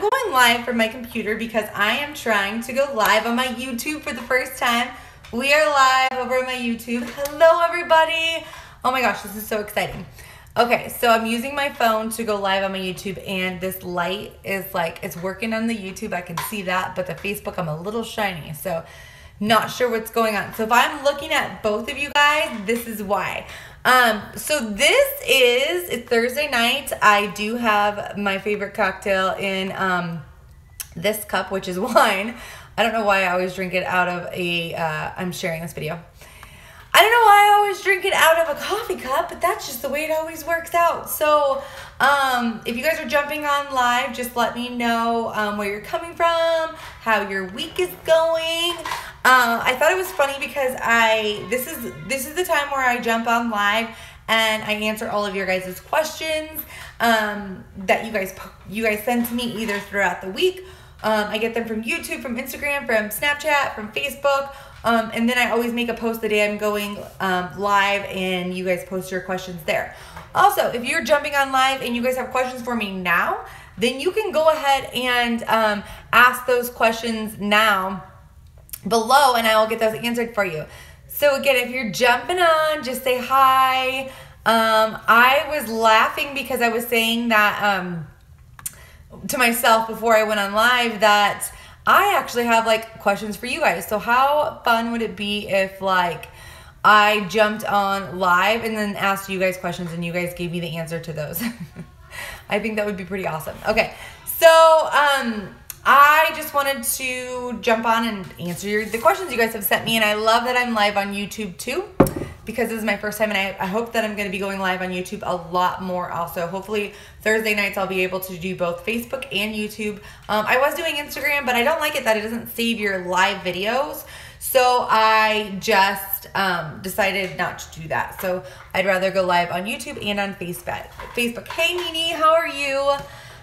going live from my computer because I am trying to go live on my YouTube for the first time. We are live over on my YouTube. Hello, everybody. Oh my gosh, this is so exciting. Okay, so I'm using my phone to go live on my YouTube, and this light is like, it's working on the YouTube. I can see that, but the Facebook, I'm a little shiny, so not sure what's going on. So if I'm looking at both of you guys, this is why. So it's Thursday night. I do have my favorite cocktail in this cup, which is wine. I don't know why I always drink it out of I'm sharing this video. I don't know why I always drink it out of a coffee cup, but that's just the way it always works out. So if you guys are jumping on live, just let me know where you're coming from, how your week is going. I thought it was funny because this is the time where I jump on live and I answer all of your guys' questions that you guys send to me either throughout the week. I get them from YouTube, from Instagram, from Snapchat, from Facebook. And then I always make a post the day I'm going live, and you guys post your questions there. Also, if you're jumping on live and you guys have questions for me now, then you can go ahead and ask those questions now below, and I will get those answered for you. So again, if you're jumping on, just say hi. I was laughing because I was saying that to myself before I went on live that I actually have like questions for you guys. So how fun would it be if like I jumped on live and then asked you guys questions and you guys gave me the answer to those? I think that would be pretty awesome. Okay, so I just wanted to jump on and answer the questions you guys have sent me, and I love that I'm live on YouTube too, because this is my first time, and I hope that I'm going to be going live on YouTube a lot more also. Hopefully Thursday nights I'll be able to do both Facebook and YouTube. I was doing Instagram, but I don't like it that it doesn't save your live videos. So I just decided not to do that. So I'd rather go live on YouTube and on Facebook. Hey Nini, how are you?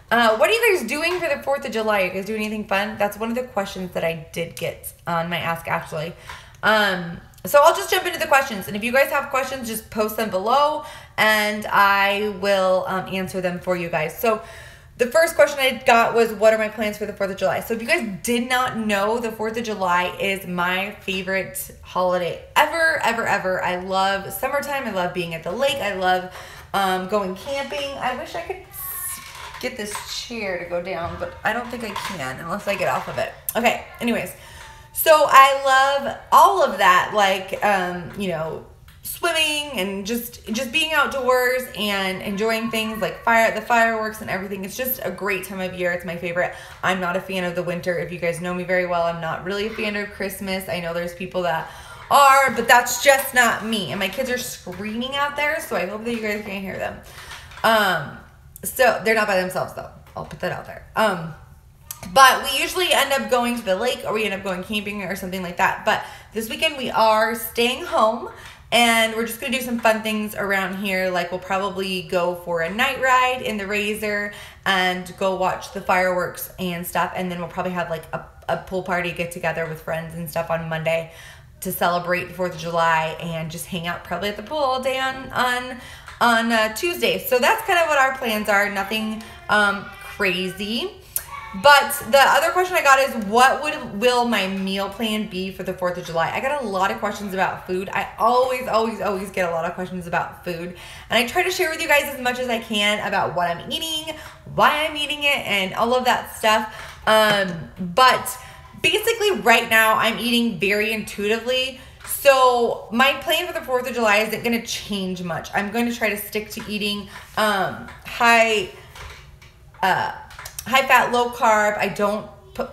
What are you guys doing for the 4th of July? Are you guys doing anything fun? That's one of the questions that I did get on my Ask Ashley. So I'll just jump into the questions, and if you guys have questions, just post them below, and I will answer them for you guys. So the first question I got was, what are my plans for the 4th of July? So if you guys did not know, the 4th of July is my favorite holiday ever, ever, ever. I love summertime. I love being at the lake. I love going camping. I wish I could get this chair to go down, but I don't think I can unless I get off of it. Okay, anyways. So I love all of that, like, you know, swimming and just being outdoors and enjoying things like the fireworks and everything. It's just a great time of year. It's my favorite. I'm not a fan of the winter. If you guys know me very well, I'm not really a fan of Christmas. I know there's people that are, but that's just not me. And my kids are screaming out there, so I hope that you guys can hear them. So they're not by themselves, though. I'll put that out there. But we usually end up going to the lake, or we end up going camping or something like that. But this weekend we are staying home, and we're just going to do some fun things around here. Like we'll probably go for a night ride in the Razor and go watch the fireworks and stuff. And then we'll probably have like a pool party get together with friends and stuff on Monday to celebrate the 4th of July and just hang out probably at the pool all day on Tuesday. So that's kind of what our plans are. Nothing crazy. But the other question I got is, what will my meal plan be for the 4th of July? I got a lot of questions about food. I always get a lot of questions about food. And I try to share with you guys as much as I can about what I'm eating, why I'm eating it, and all of that stuff. But basically right now I'm eating very intuitively. So my plan for the 4th of July isn't going to change much. I'm going to try to stick to eating high fat, low carb. I don't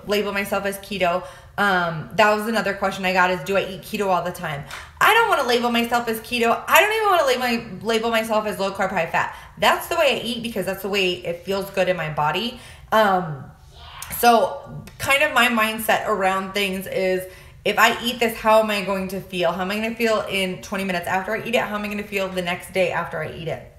label myself as keto. That was another question I got, is do I eat keto all the time? I don't want to label myself as keto. I don't even want to label myself as low carb, high fat. That's the way I eat because that's the way it feels good in my body. So kind of my mindset around things is, if I eat this, how am I going to feel? How am I going to feel in 20 minutes after I eat it? How am I going to feel the next day after I eat it?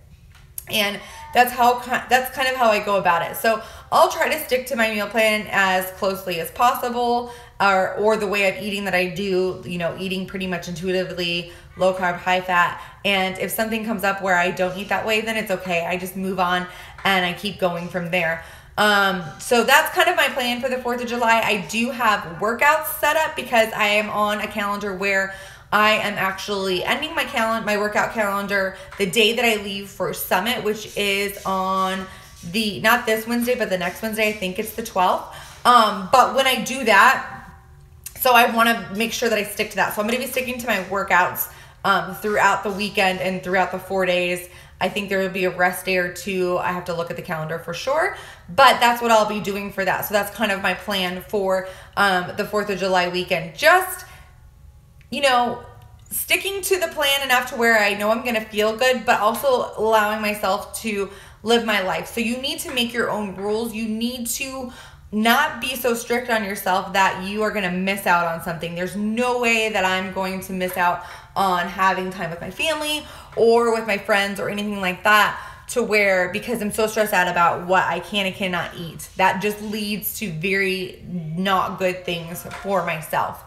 And that's kind of how I go about it. So I'll try to stick to my meal plan as closely as possible, or the way of eating that I do, you know, eating pretty much intuitively, low carb, high fat. And if something comes up where I don't eat that way, then it's okay. I just move on and I keep going from there. So that's kind of my plan for the 4th of July. I do have workouts set up because I am on a calendar where I am actually ending my workout calendar the day that I leave for Summit, which is on not this Wednesday, but the next Wednesday. I think it's the 12th. But when I do that, so I want to make sure that I stick to that. So I'm going to be sticking to my workouts throughout the weekend and throughout the 4 days. I think there will be a rest day or two. I have to look at the calendar for sure, but that's what I'll be doing for that. So that's kind of my plan for the 4th of July weekend. Just, sticking to the plan enough to where I know I'm going to feel good, but also allowing myself to live my life. So you need to make your own rules. You need to not be so strict on yourself that you are going to miss out on something. There's no way that I'm going to miss out on having time with my family or with my friends or anything like that, because I'm so stressed out about what I can and cannot eat. That just leads to very not good things for myself.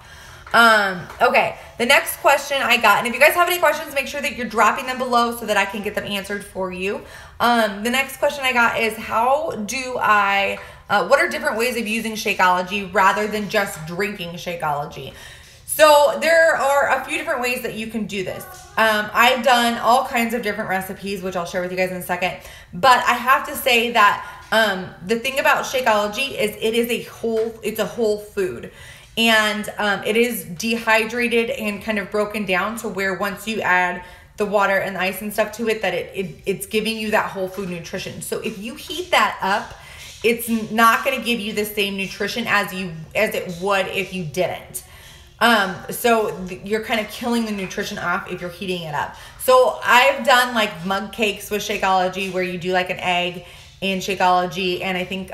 Okay, the next question I got, and if you guys have any questions, make sure that you're dropping them below so that I can get them answered for you. The next question I got is, what are different ways of using Shakeology rather than just drinking Shakeology? So there are a few different ways that you can do this. I've done all kinds of different recipes, which I'll share with you guys in a second. But I have to say that the thing about Shakeology is it's a whole food. And it is dehydrated and kind of broken down to where once you add the water and the ice and stuff to it, that it's giving you that whole food nutrition. So if you heat that up, it's not going to give you the same nutrition as it would if you didn't. So you're kind of killing the nutrition off if you're heating it up. So I've done like mug cakes with Shakeology where you do like an egg in Shakeology and I think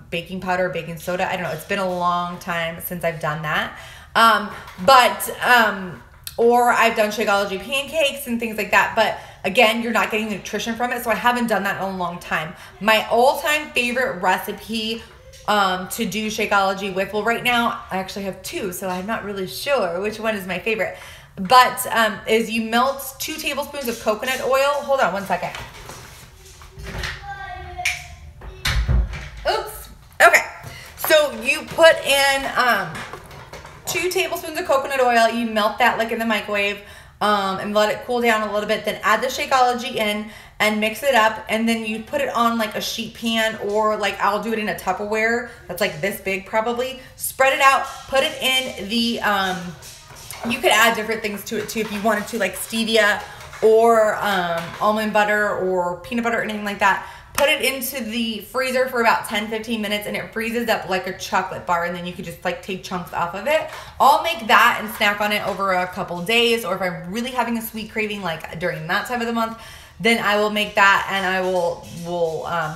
baking powder, baking soda. I don't know. It's been a long time since I've done that. Or I've done Shakeology pancakes and things like that. But again, you're not getting the nutrition from it. So I haven't done that in a long time. My all-time favorite recipe to do Shakeology with, well, right now I actually have two, so I'm not really sure which one is my favorite. But is you melt 2 tablespoons of coconut oil. Hold on one second. Oops. Okay. So you put in 2 tablespoons of coconut oil. You melt that like in the microwave and let it cool down a little bit. Then add the Shakeology in and mix it up. And then you put it on like a sheet pan, or like I'll do it in a Tupperware that's like this big probably. Spread it out. Put it in the, you could add different things to it too if you wanted to, like stevia or almond butter or peanut butter or anything like that. Put it into the freezer for about 10-15 minutes and it freezes up like a chocolate bar, and then you could just like take chunks off of it. I'll make that and snack on it over a couple days, or if I'm really having a sweet craving like during that time of the month, then I will make that and I will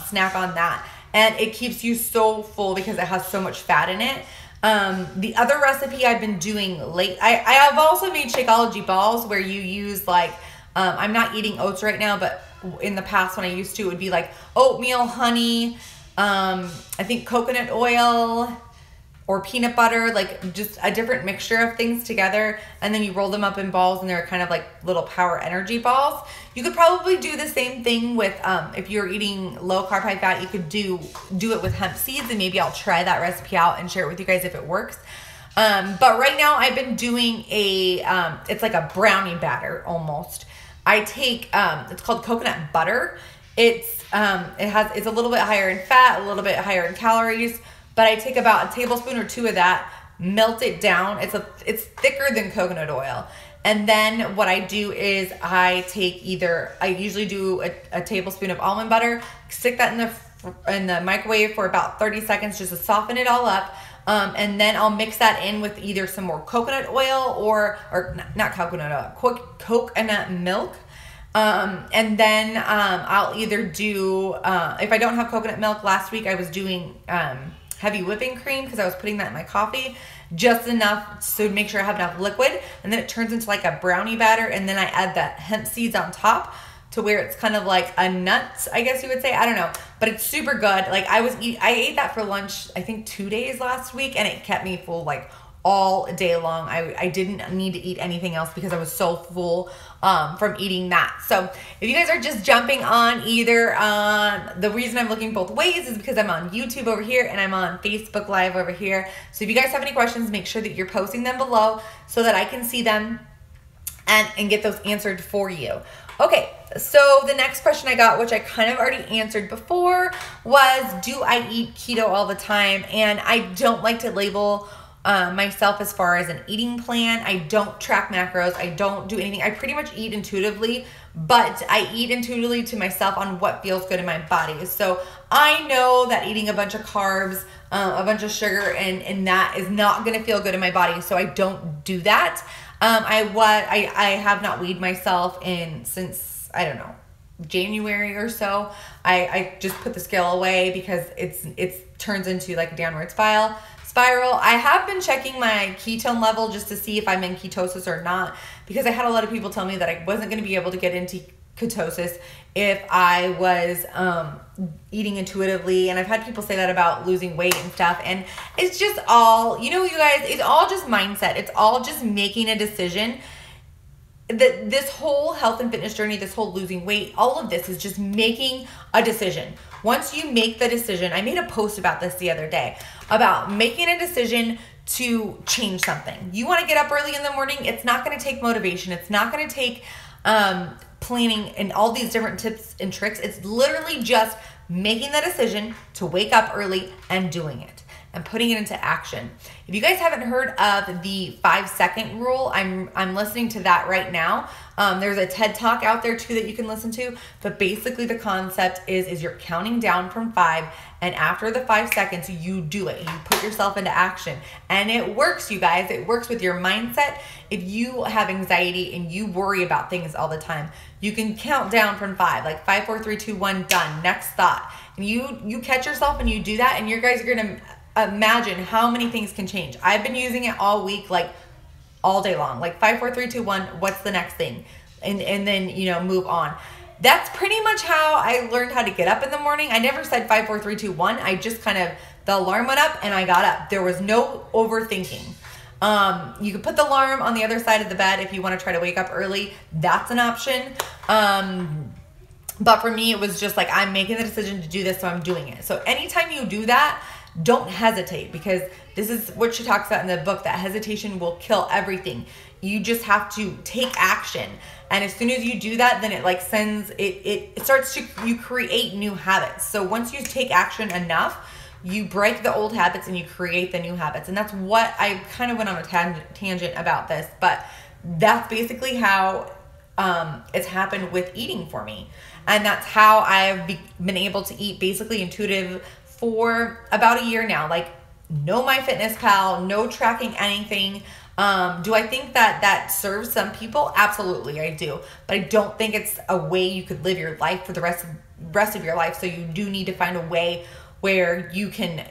snack on that. And it keeps you so full because it has so much fat in it. The other recipe I've been doing I have also made Shakeology balls where you use like, I'm not eating oats right now, but in the past when I used to, it would be like oatmeal, honey, I think coconut oil or peanut butter, like just a different mixture of things together. And then you roll them up in balls and they're kind of like little power energy balls. You could probably do the same thing with, if you're eating low carb, high fat, you could do it with hemp seeds, and maybe I'll try that recipe out and share it with you guys if it works. But right now I've been doing it's like a brownie batter almost. I take, it's called coconut butter. It's a little bit higher in fat, a little bit higher in calories, but I take about a tablespoon or 2 of that, melt it down. It's thicker than coconut oil. And then what I do is I usually do a tablespoon of almond butter, stick that in the microwave for about 30 seconds just to soften it all up. And then I'll mix that in with either some more coconut oil or not coconut oil, coconut milk. And then I'll either do, if I don't have coconut milk, last week I was doing heavy whipping cream because I was putting that in my coffee, just enough to make sure I have enough liquid. And then it turns into like a brownie batter. And then I add the hemp seeds on top to where it's kind of like a nut, I guess you would say. I don't know, but it's super good. Like I ate that for lunch, I think 2 days last week, and it kept me full like all day long. I didn't need to eat anything else because I was so full from eating that. So if you guys are just jumping on either, the reason I'm looking both ways is because I'm on YouTube over here and I'm on Facebook Live over here. So if you guys have any questions, make sure that you're posting them below so that I can see them and get those answered for you. Okay, so the next question I got, which I kind of already answered before, was do I eat keto all the time? And I don't like to label myself as far as an eating plan. I don't track macros. I don't do anything. I pretty much eat intuitively, but I eat intuitively to myself on what feels good in my body. So I know that eating a bunch of carbs, a bunch of sugar, and that is not going to feel good in my body. So I don't do that. I have not weighed myself since, I don't know, January or so. I just put the scale away because it turns into like a downward spiral. I have been checking my ketone level just to see if I'm in ketosis or not, because I had a lot of people tell me that I wasn't going to be able to get into ketosis if I was eating intuitively, and I've had people say that about losing weight and stuff, and it's just all, you guys, it's all just mindset. It's all just making a decision. That this whole health and fitness journey, this whole losing weight, all of this is just making a decision. Once you make the decision, I made a post about this the other day, about making a decision to change something. You want to get up early in the morning. It's not going to take motivation. It's not going to take planning and all these different tips and tricks. It's literally just making the decision to wake up early and doing it and putting it into action. If you guys haven't heard of the 5-second rule, I'm listening to that right now. There's a TED Talk out there too that you can listen to, but basically the concept is you're counting down from 5, and after the 5 seconds, you do it. You put yourself into action, and it works, you guys. It works with your mindset. If you have anxiety and you worry about things all the time, you can count down from 5, like 5, 4, 3, 2, 1, done. Next thought. And you catch yourself and you do that, and you guys are gonna imagine how many things can change. I've been using it all week, like all day long, like 5, 4, 3, 2, 1, what's the next thing? And then, move on. That's pretty much how I learned how to get up in the morning. I never said 5, 4, 3, 2, 1. I just the alarm went up and I got up. There was no overthinking. You could put the alarm on the other side of the bed if you want to try to wake up early. That's an option. But for me, it was just like, I'm making the decision to do this, so I'm doing it. So anytime you do that, don't hesitate, because this is what she talks about in the book, that hesitation will kill everything. You just have to take action. And as soon as you do that, then it starts to, you create new habits. So once you take action enough, you break the old habits and you create the new habits. And that's what I kind of went on a tangent about this, but that's basically how it's happened with eating for me. And that's how I've been able to eat basically intuitive for about a year now. Like, no MyFitnessPal, no tracking anything. Do I think that serves some people? Absolutely, I do. But I don't think it's a way you could live your life for the rest of your life. So you do need to find a way where you can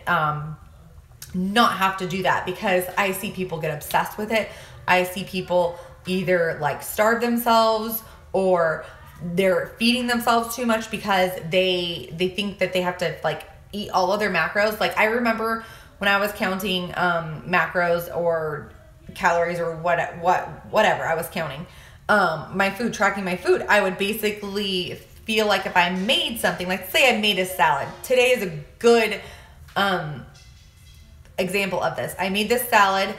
not have to do that, because I see people get obsessed with it. I see people either like starve themselves, or they're feeding themselves too much because they think that they have to like eat all of their macros. Like, I remember when I was counting macros or calories or whatever I was counting my food, tracking my food, I would basically feel like if I made something, like say I made a salad. Today is a good example of this. I made this salad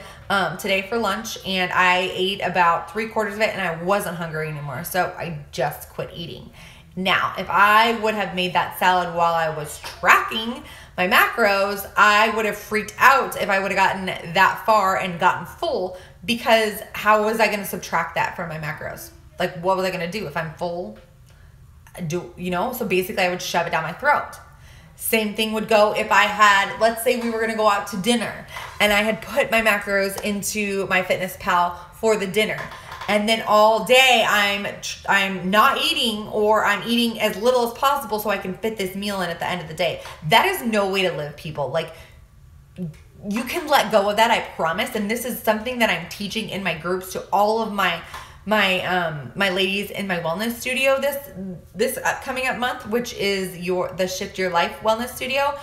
today for lunch, and I ate about 3/4 of it, and I wasn't hungry anymore, so I just quit eating. Now, if I would have made that salad while I was tracking my macros, I would have freaked out if I would have gotten that far and gotten full, because how was I going to subtract that from my macros? Like, what was I going to do if I'm full? So basically I would shove it down my throat. Same thing would go if I had, let's say we were going to go out to dinner and I had put my macros into MyFitnessPal for the dinner. And then all day I'm not eating, or I'm eating as little as possible so I can fit this meal in at the end of the day. That is no way to live, people. Like, you can let go of that, I promise. And this is something that I'm teaching in my groups to all of my ladies in my wellness studio this coming up month, which is the Shift Your Life Wellness Studio.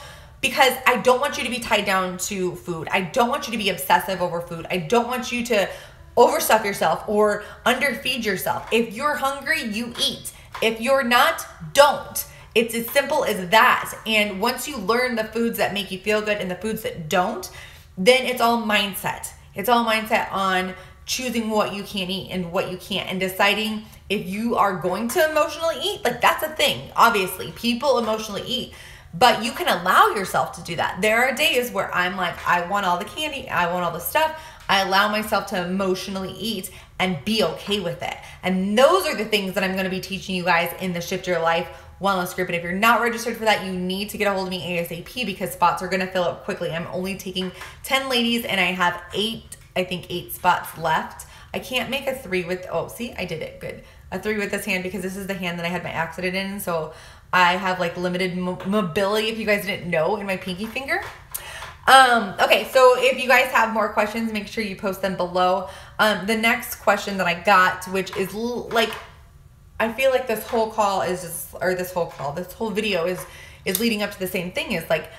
because I don't want you to be tied down to food. I don't want you to be obsessive over food. I don't want you to overstuff yourself or underfeed yourself. If you're hungry, you eat. If you're not, don't. It's as simple as that. And once you learn the foods that make you feel good and the foods that don't, then it's all mindset. It's all mindset on choosing what you can eat and what you can't, and deciding if you are going to emotionally eat. Like, that's a thing. Obviously, people emotionally eat, but you can allow yourself to do that. There are days where I'm like, I want all the candy, I want all the stuff. I allow myself to emotionally eat and be okay with it. And those are the things that I'm going to be teaching you guys in the Shift Your Life wellness group. And if you're not registered for that, you need to get a hold of me ASAP, because spots are going to fill up quickly. I'm only taking 10 ladies and I have 8 spots left. I can't make a 3 with, oh, see, I did it. Good. A 3 with this hand, because this is the hand that I had my accident in. So I have like limited mobility, if you guys didn't know, in my pinky finger. Okay, so if you guys have more questions, make sure you post them below. The next question that I got, which is like, I feel like this whole call is just, or this whole video is leading up to the same thing, is like,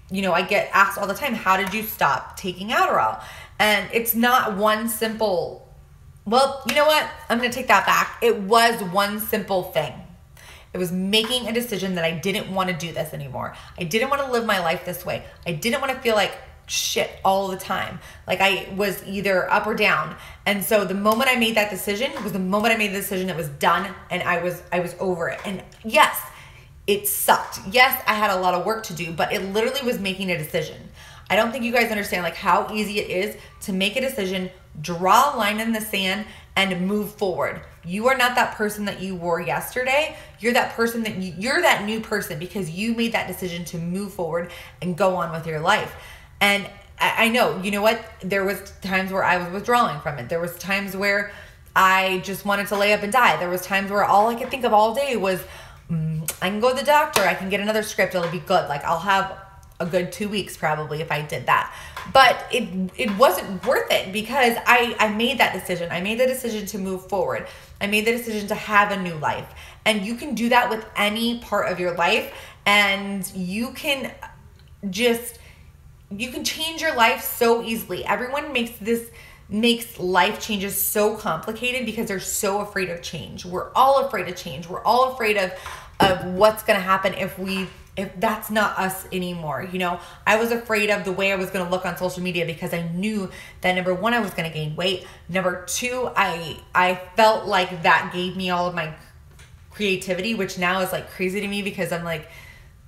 you know, I get asked all the time, how did you stop taking Adderall? And it's not one simple, well, you know what? I'm going to take that back. It was one simple thing. It was making a decision that I didn't want to do this anymore. I didn't want to live my life this way. I didn't want to feel like shit all the time. Like I was either up or down. And so the moment I made that decision was the moment I made the decision, it was done, and I was over it. And yes, it sucked. Yes, I had a lot of work to do, but it literally was making a decision. I don't think you guys understand like how easy it is to make a decision, draw a line in the sand, and move forward. You are not that person that you were yesterday. You're that person that you're that new person, because you made that decision to move forward and go on with your life. And I know, you know what? There was times where I was withdrawing from it. There was times where I just wanted to lay up and die. There was times where all I could think of all day was, I can go to the doctor. I can get another script. It'll be good. Like I'll have a good 2 weeks probably if I did that. But it wasn't worth it, because I made that decision. I made the decision to move forward. I made the decision to have a new life. And you can do that with any part of your life, and you can change your life so easily. Everyone makes life changes so complicated because they're so afraid of change. We're all afraid of change. We're all afraid of what's going to happen if that's not us anymore. You know, I was afraid of the way I was going to look on social media, because I knew that number one, I was going to gain weight. Number two, I felt like that gave me all of my creativity, which now is like crazy to me, because I'm like,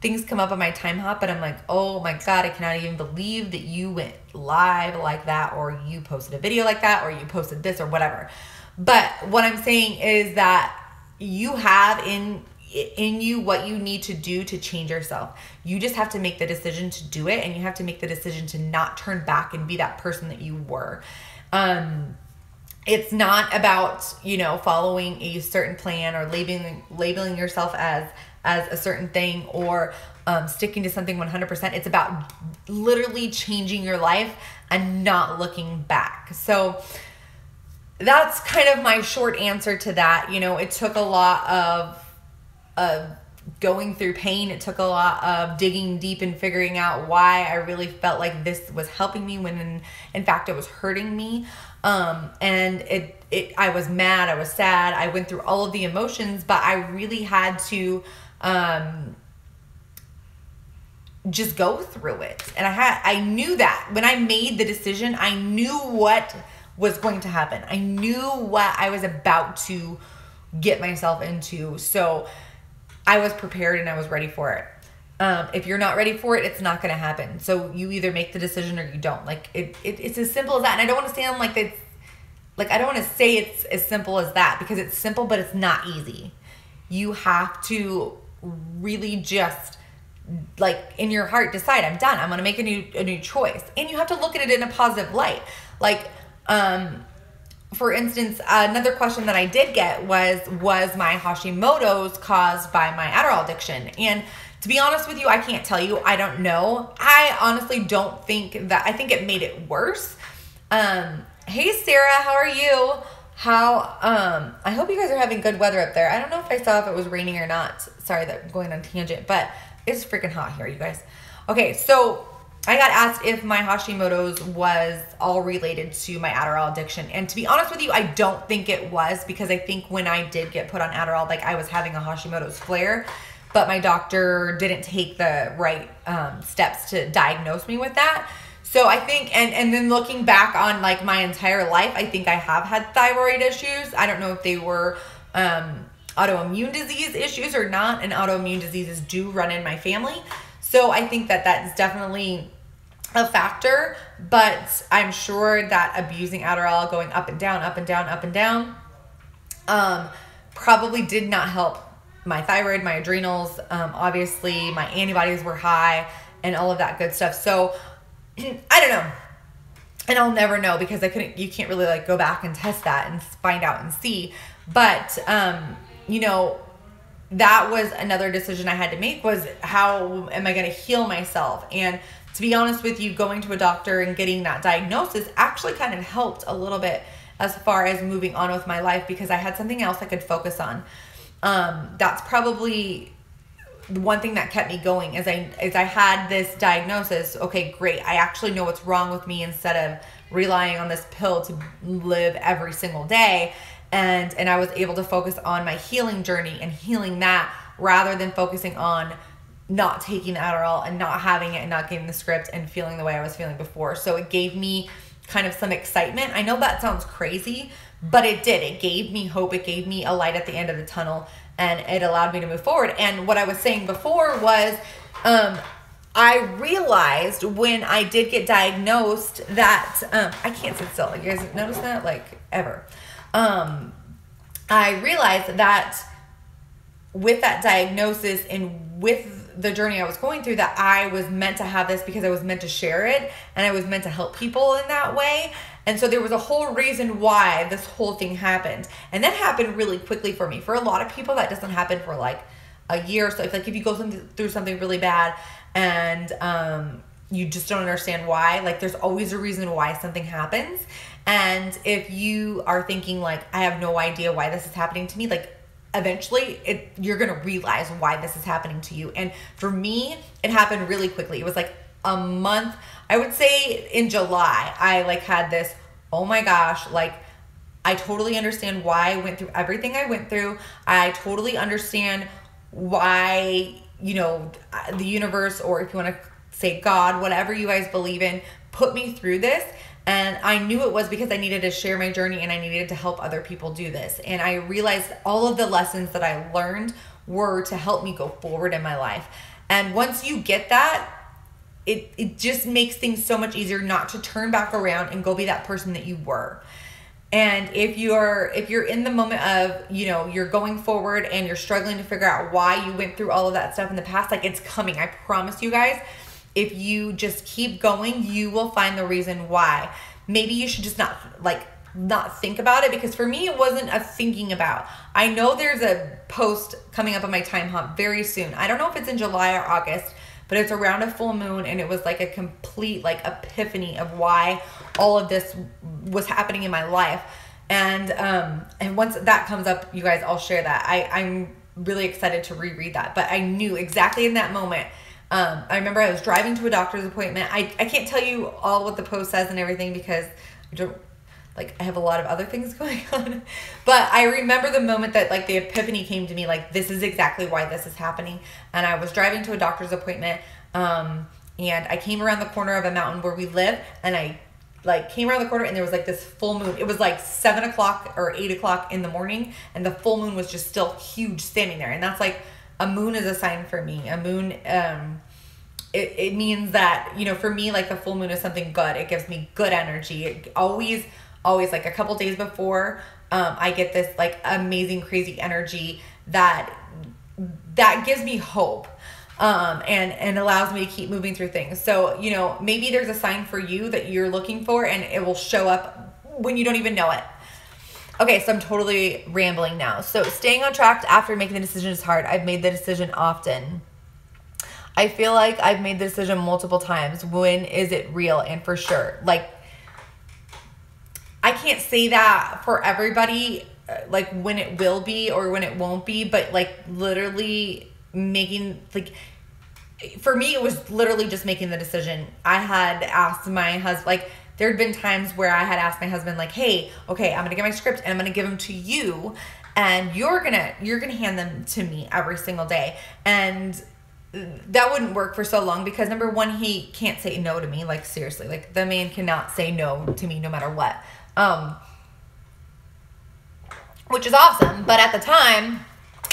things come up on my time hop and I'm like, oh my God, I cannot even believe that you went live like that, or you posted a video like that, or you posted this or whatever. But what I'm saying is that you have in you what you need to do to change yourself. You just have to make the decision to do it, and you have to make the decision to not turn back and be that person that you were. It's not about, you know, following a certain plan or labeling yourself as a certain thing, or sticking to something 100%. It's about literally changing your life and not looking back. So that's kind of my short answer to that. You know, it took a lot of going through pain. It took a lot of digging deep and figuring out why I really felt like this was helping me when in fact it was hurting me. And I was mad, I was sad, I went through all of the emotions, but I really had to just go through it. And I knew that when I made the decision, I knew what was going to happen. I knew what I was about to get myself into. So I was prepared and I was ready for it. If you're not ready for it, it's not going to happen. So you either make the decision or you don't. Like it's as simple as that. And I don't want to sound like it's like, I don't want to say it's as simple as that, because it's simple, but it's not easy. You have to really just, like, in your heart decide, I'm done. I'm going to make a new choice. And you have to look at it in a positive light. Like, for instance, another question that I did get was my Hashimoto's caused by my Adderall addiction? And to be honest with you, I can't tell you. I don't know. I honestly don't think that, I think it made it worse. Hey Sarah, how are you? I hope you guys are having good weather up there. I don't know if I saw if it was raining or not. Sorry that I'm going on a tangent, but it's freaking hot here, you guys. Okay, so I got asked if my Hashimoto's was all related to my Adderall addiction. And to be honest with you, I don't think it was, because I think when I did get put on Adderall, like I was having a Hashimoto's flare, but my doctor didn't take the right steps to diagnose me with that. So I think, and then looking back on like my entire life, I think I have had thyroid issues. I don't know if they were autoimmune disease issues or not, and autoimmune diseases do run in my family. So I think that that is definitely a factor, but I'm sure that abusing Adderall, going up and down, up and down, up and down, probably did not help my thyroid, my adrenals. Obviously my antibodies were high and all of that good stuff. So I don't know. And I'll never know, because you can't really like go back and test that and find out and see. But, you know, that was another decision I had to make, was how am I going to heal myself? And to be honest with you, going to a doctor and getting that diagnosis actually kind of helped a little bit as far as moving on with my life, because I had something else I could focus on. That's probably the one thing that kept me going, is I had this diagnosis. Okay, great. I actually know what's wrong with me, instead of relying on this pill to live every single day. And I was able to focus on my healing journey and healing that, rather than focusing on not taking Adderall and not having it and not getting the script and feeling the way I was feeling before. So it gave me kind of some excitement. I know that sounds crazy, but it did. It gave me hope. It gave me a light at the end of the tunnel, and it allowed me to move forward. And what I was saying before was, I realized when I did get diagnosed that, I can't sit still. You guys notice that? Like, ever. I realized that with that diagnosis and with the journey I was going through, that I was meant to have this because I was meant to share it, and I was meant to help people in that way. And so there was a whole reason why this whole thing happened. And that happened really quickly for me. For a lot of people, that doesn't happen for like a year or so. If you go through something really bad and you just don't understand why, like there's always a reason why something happens. And if you are thinking like, I have no idea why this is happening to me, like eventually you're going to realize why this is happening to you. And for me, it happened really quickly. It was like a month. I would say in July, I like had this, oh my gosh, like I totally understand why I went through everything I went through. I totally understand why, you know, the universe, or if you want to say God, whatever you guys believe in, put me through this. And I knew it was because I needed to share my journey, and I needed to help other people do this. And I realized all of the lessons that I learned were to help me go forward in my life. And once you get that, it just makes things so much easier not to turn back around and go be that person that you were. And if you're in the moment of, you know, you're going forward and you're struggling to figure out why you went through all of that stuff in the past, like it's coming. I promise you guys, if you just keep going, you will find the reason why. Maybe you should just not think about it, because for me, it wasn't a thinking about. I know there's a post coming up on my time hop very soon. I don't know if it's in July or August, but it's around a full moon, and it was like a complete like epiphany of why all of this was happening in my life. And once that comes up, you guys, I'll share that. I'm really excited to reread that. But I knew exactly in that moment. I remember I was driving to a doctor's appointment. I can't tell you all what the post says and everything, because I have a lot of other things going on. But I remember the moment that like the epiphany came to me, like this is exactly why this is happening. And I was driving to a doctor's appointment, and I came around the corner of a mountain where we live, and I like came around the corner, and there was like this full moon. It was like 7 o'clock or 8 o'clock in the morning, and the full moon was just still huge standing there. And that's like, a moon is a sign for me. A moon, it means that, you know, for me, like the full moon is something good. It gives me good energy. It always like a couple days before, I get this like amazing, crazy energy that gives me hope, and allows me to keep moving through things. So, you know, maybe there's a sign for you that you're looking for, and it will show up when you don't even know it. Okay, so I'm totally rambling now. So staying on track after making the decision is hard. I've made the decision often. I feel like I've made the decision multiple times. When is it real? And for sure, like, I can't say that for everybody, like when it will be or when it won't be, but like literally making, like, for me, it was literally just making the decision. I had asked my husband, like, there had been times where I had asked my husband, like, hey, okay, I'm going to get my script and I'm going to give them to you, and you're going to hand them to me every single day. And that wouldn't work for so long because, number one, he can't say no to me. Like, seriously, like, the man cannot say no to me no matter what. Which is awesome. But at the time,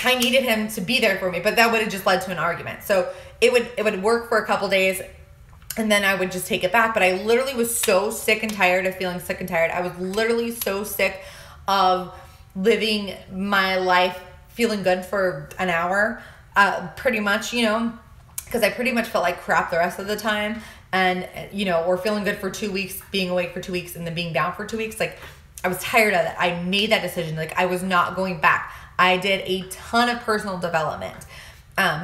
I needed him to be there for me, but that would have just led to an argument. So it would work for a couple days, and then I would just take it back. But I literally was so sick and tired of feeling sick and tired. I was literally so sick of living my life feeling good for an hour, pretty much, you know, because I pretty much felt like crap the rest of the time. And, you know, or feeling good for 2 weeks, being awake for 2 weeks, and then being down for 2 weeks. Like, I was tired of it. I made that decision. Like, I was not going back. I did a ton of personal development.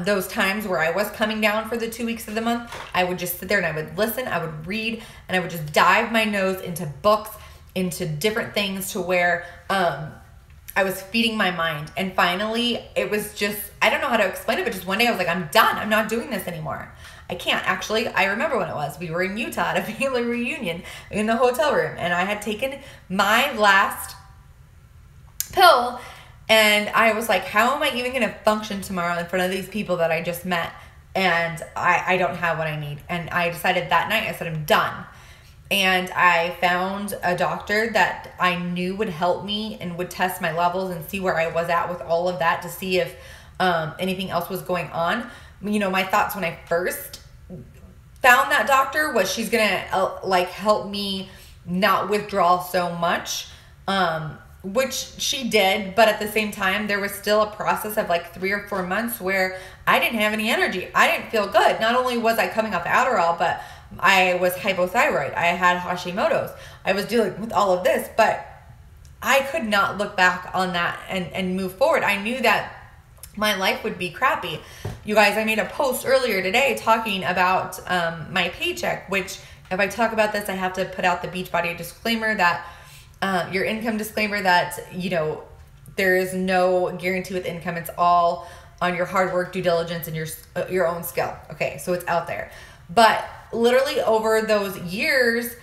Those times where I was coming down for the 2 weeks of the month, I would just sit there and I would listen, I would read, and I would just dive my nose into books, into different things, to where I was feeding my mind. And finally, it was just, I don't know how to explain it, but just one day I was like, I'm done. I'm not doing this anymore. I can't. Actually, I remember when it was. We were in Utah at a family reunion in the hotel room, and I had taken my last pill, and I was like, how am I even going to function tomorrow in front of these people that I just met? And I don't have what I need. And I decided that night, I said, I'm done. And I found a doctor that I knew would help me and would test my levels and see where I was at with all of that, to see if anything else was going on. You know, my thoughts when I first found that doctor was, she's going to like help me not withdraw so much, which she did. But at the same time, there was still a process of like 3 or 4 months where I didn't have any energy. I didn't feel good. Not only was I coming off Adderall, but I was hypothyroid. I had Hashimoto's. I was dealing with all of this, but I could not look back on that and move forward. I knew that my life would be crappy. You guys, I made a post earlier today talking about my paycheck, which, if I talk about this, I have to put out the Beachbody disclaimer, that your income disclaimer, that, you know, there is no guarantee with income. It's all on your hard work, due diligence, and your own skill. Okay, so it's out there. But literally over those years,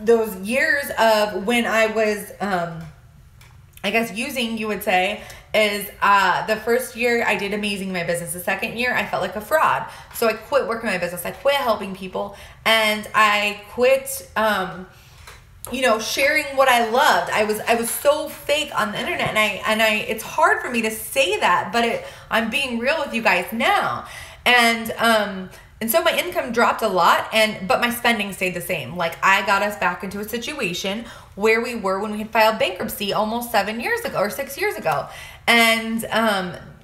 those years of when I was, I guess using, you would say, is the first year I did amazing in my business. The second year I felt like a fraud. So I quit working my business. I quit helping people, and I quit, you know, sharing what I loved. I was so fake on the internet, and I it's hard for me to say that, but I'm being real with you guys now. And so my income dropped a lot, but my spending stayed the same. Like, I got us back into a situation where we were when we had filed bankruptcy almost 7 years ago or 6 years ago. And,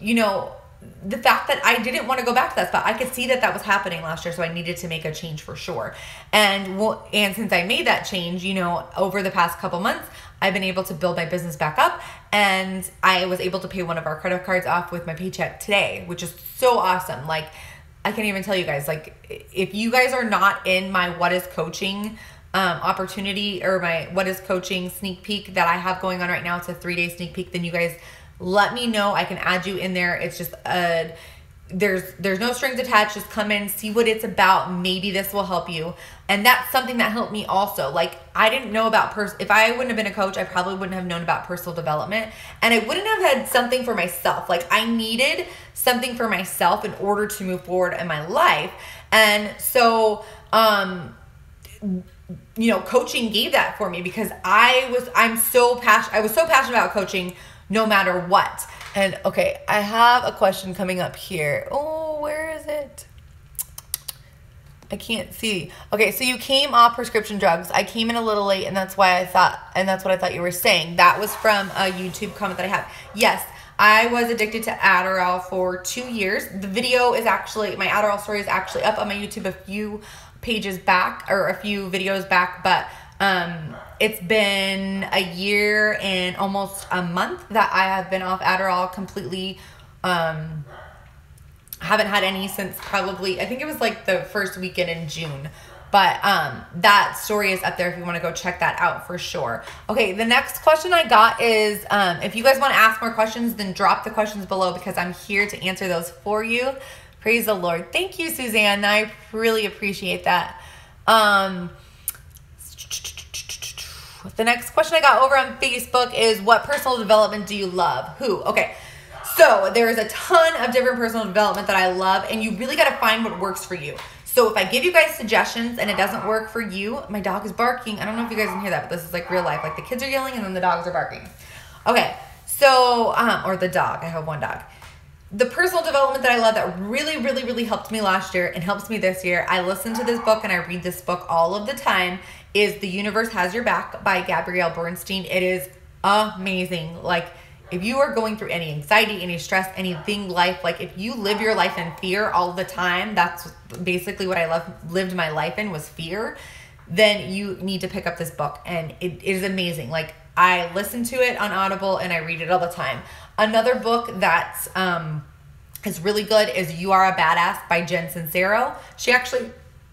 you know, the fact that I didn't want to go back to that spot, I could see that was happening last year, so I needed to make a change for sure. And since I made that change, you know, over the past couple months, I've been able to build my business back up, and I was able to pay one of our credit cards off with my paycheck today, which is so awesome. Like, I can't even tell you guys, like, if you guys are not in my What is Coaching opportunity, or my What is Coaching sneak peek that I have going on right now, it's a 3-day sneak peek, then you guys let me know. I can add you in there. It's just there's no strings attached. Just come in, see what it's about. Maybe this will help you. And that's something that helped me also. Like, I didn't know about if I wouldn't have been a coach, I probably wouldn't have known about personal development, and I wouldn't have had something for myself. Like, I needed something for myself in order to move forward in my life. And so you know, coaching gave that for me, because I was so passionate about coaching no matter what. And okay, I have a question coming up here. Oh, where is it? I can't see. Okay, so you came off prescription drugs. I came in a little late, and that's what I thought you were saying. That was from a YouTube comment that I have. Yes, I was addicted to Adderall for 2 years. The video is actually, my Adderall story is actually up on my YouTube a few pages back, or a few videos back, but it's been a year and almost a month that I have been off Adderall completely. Haven't had any since probably, I think it was like the first weekend in June. But that story is up there if you want to go check that out for sure. Okay, the next question I got is, if you guys want to ask more questions, then drop the questions below because I'm here to answer those for you. Praise the Lord. Thank you, Suzanne. I really appreciate that. The next question I got over on Facebook is, what personal development do you love? Who? Okay. So there is a ton of different personal development that I love, and you really got to find what works for you. So if I give you guys suggestions and it doesn't work for you, my dog is barking. I don't know if you guys can hear that, but this is like real life. Like the kids are yelling and then the dogs are barking. Okay. So, or the dog. I have one dog. The personal development that I love that really, really, really helped me last year and helps me this year, I listen to this book and I read this book all of the time, is The Universe Has Your Back by Gabrielle Bernstein. It is amazing. Like, if you are going through any anxiety, any stress, anything life, like if you live your life in fear all the time, that's basically what I lived my life in, was fear, then you need to pick up this book. And it is amazing. Like, I listen to it on Audible and I read it all the time. Another book that's is really good is You Are a Badass by Jen Sincero. She actually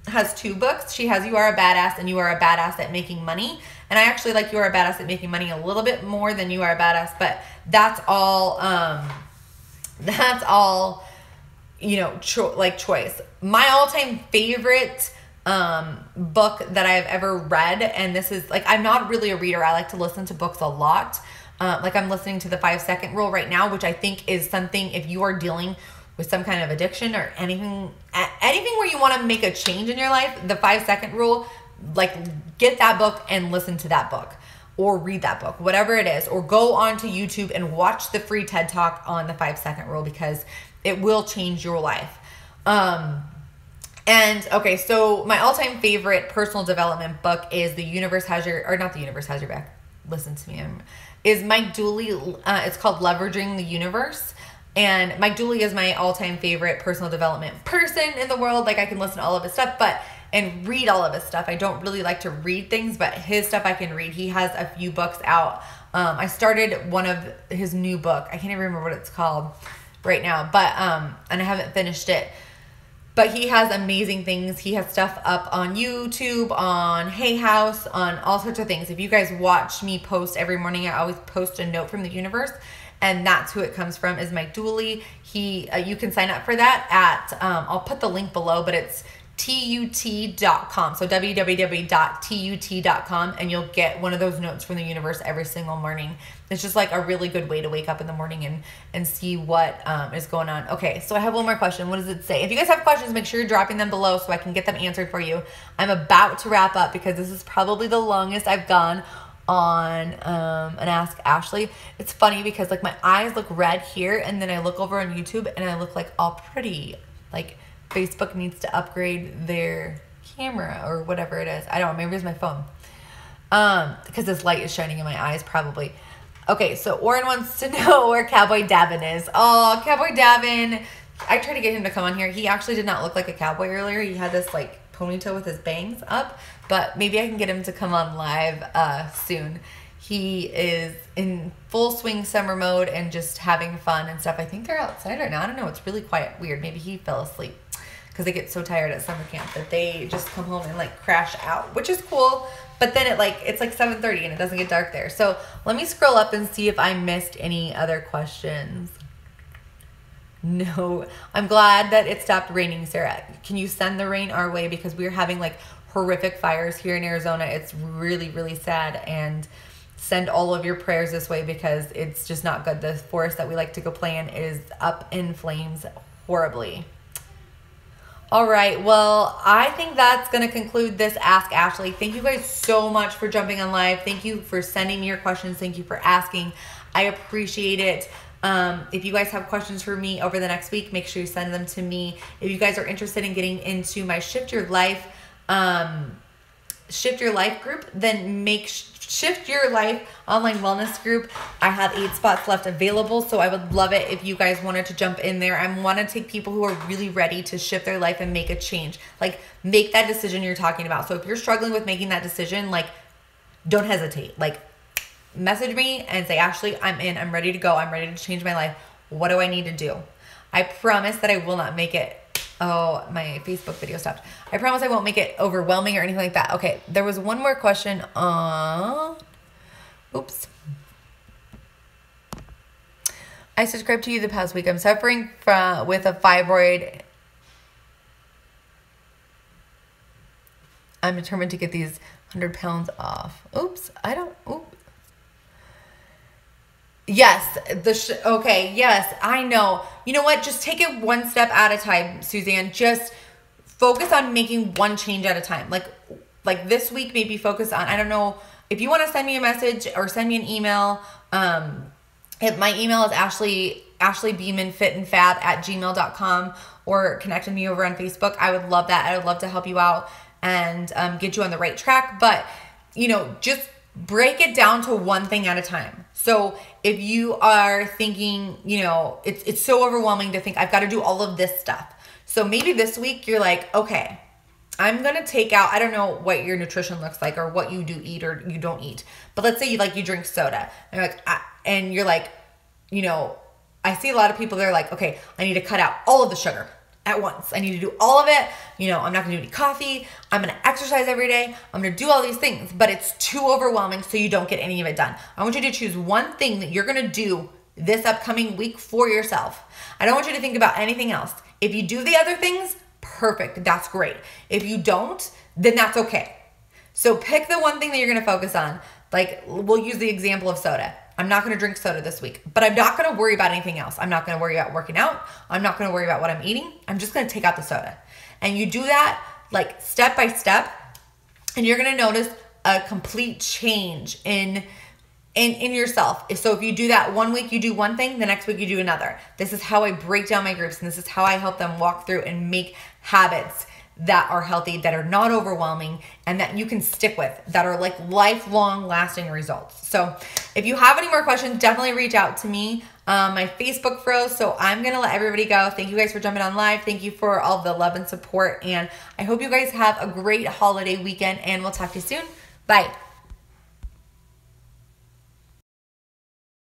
has two books. She has You Are a Badass and You Are a Badass at Making Money. And I actually like You Are a Badass at Making Money a little bit more than You Are a Badass, but that's all, you know, choice. My all-time favorite book that I've ever read, and this is, like, I'm not really a reader. I like to listen to books a lot. Like I'm listening to the 5-second rule right now, which I think is something, if you are dealing with some kind of addiction or anything where you want to make a change in your life, the 5-second rule, like, get that book and listen to that book or read that book, whatever it is, or go onto YouTube and watch the free TED Talk on the 5-second rule because it will change your life. And okay, so my all-time favorite personal development book is The Universe Has Your, or not The Universe Has Your Back. Listen to me. Is Mike Dooley. It's called Leveraging the Universe. And Mike Dooley is my all-time favorite personal development person in the world. Like, I can listen to all of his stuff, and read all of his stuff. I don't really like to read things, but his stuff I can read. He has a few books out. I started one of his new book. I can't even remember what it's called right now, but and I haven't finished it. But he has amazing things. He has stuff up on YouTube, on Hay House, on all sorts of things. If you guys watch me post every morning, I always post a note from the universe, and that's who it comes from, is Mike Dooley. You can sign up for that at, I'll put the link below, but it's tut.com. So www.tut.com, and you'll get one of those notes from the universe every single morning. It's just like a really good way to wake up in the morning and see what is going on. Okay, so I have one more question. What does it say? If you guys have questions, make sure you're dropping them below so I can get them answered for you. I'm about to wrap up because this is probably the longest I've gone on an Ask Ashley. It's funny because, like, my eyes look red here, and then I look over on YouTube and I look like all pretty. Like, Facebook needs to upgrade their camera or whatever it is. I don't know. Maybe it's my phone. Because this light is shining in my eyes probably. Okay, so Oren wants to know where Cowboy Davin is. Oh, Cowboy Davin. I tried to get him to come on here. He actually did not look like a cowboy earlier. He had this, like, ponytail with his bangs up. But maybe I can get him to come on live soon. He is in full swing summer mode and just having fun and stuff. I think they're outside right now. I don't know. It's really quiet. Weird. Maybe he fell asleep because they get so tired at summer camp that they just come home and, like, crash out, which is cool. But then it's like 7:30 and it doesn't get dark there. So let me scroll up and see if I missed any other questions. No. I'm glad that it stopped raining, Sarah. Can you send the rain our way? Because we're having, like, horrific fires here in Arizona. It's really, really sad. And send all of your prayers this way because it's just not good. The forest that we like to go play in is up in flames horribly. All right, well, I think that's going to conclude this Ask Ashley. Thank you guys so much for jumping on live. Thank you for sending me your questions. Thank you for asking. I appreciate it. If you guys have questions for me over the next week, make sure you send them to me. If you guys are interested in getting into my Shift Your Life group, then Shift Your Life online wellness group. I have 8 spots left available, so I would love it if you guys wanted to jump in there. I want to take people who are really ready to shift their life and make a change. Like, make that decision you're talking about. So if you're struggling with making that decision, like, don't hesitate. Like, message me and say, Ashley, I'm in. I'm ready to go. I'm ready to change my life. What do I need to do? I promise that I will not make it Oh, my Facebook video stopped. I promise I won't make it overwhelming or anything like that. Okay, there was one more question on... Oops. I subscribed to you the past week. I'm suffering with a fibroid. I'm determined to get these 100 pounds off. Oops, I don't... Oops. Yes, okay, yes, I know. You know what? Just take it one step at a time, Suzanne. Just focus on making one change at a time. Like this week, maybe focus on, I don't know, if you want to send me a message or send me an email, my email is ashleybeemanfitandfab@gmail.com, or connect with me over on Facebook. I would love that. I would love to help you out and get you on the right track. But, you know, just break it down to one thing at a time. So if you are thinking, you know, it's so overwhelming to think I've got to do all of this stuff. So maybe this week you're like, okay, I'm going to take out, I don't know what your nutrition looks like or what you do eat or you don't eat. But let's say you drink soda and you're like, you know, I see a lot of people, they're like, okay, I need to cut out all of the sugar at once. I need to do all of it. You know, I'm not going to do any coffee. I'm going to exercise every day. I'm going to do all these things, but it's too overwhelming, so you don't get any of it done. I want you to choose one thing that you're going to do this upcoming week for yourself. I don't want you to think about anything else. If you do the other things, perfect. That's great. If you don't, then that's okay. So pick the one thing that you're going to focus on. Like, we'll use the example of soda. I'm not going to drink soda this week, but I'm not going to worry about anything else. I'm not going to worry about working out. I'm not going to worry about what I'm eating. I'm just going to take out the soda. And you do that like step by step, and you're going to notice a complete change in yourself. So if you do that one week, you do one thing, the next week you do another. This is how I break down my groups, and this is how I help them walk through and make habits that are healthy, that are not overwhelming, and that you can stick with, that are like lifelong lasting results. So if you have any more questions, definitely reach out to me. My Facebook froze, so I'm going to let everybody go. Thank you guys for jumping on live. Thank you for all the love and support, and I hope you guys have a great holiday weekend, and we'll talk to you soon. Bye.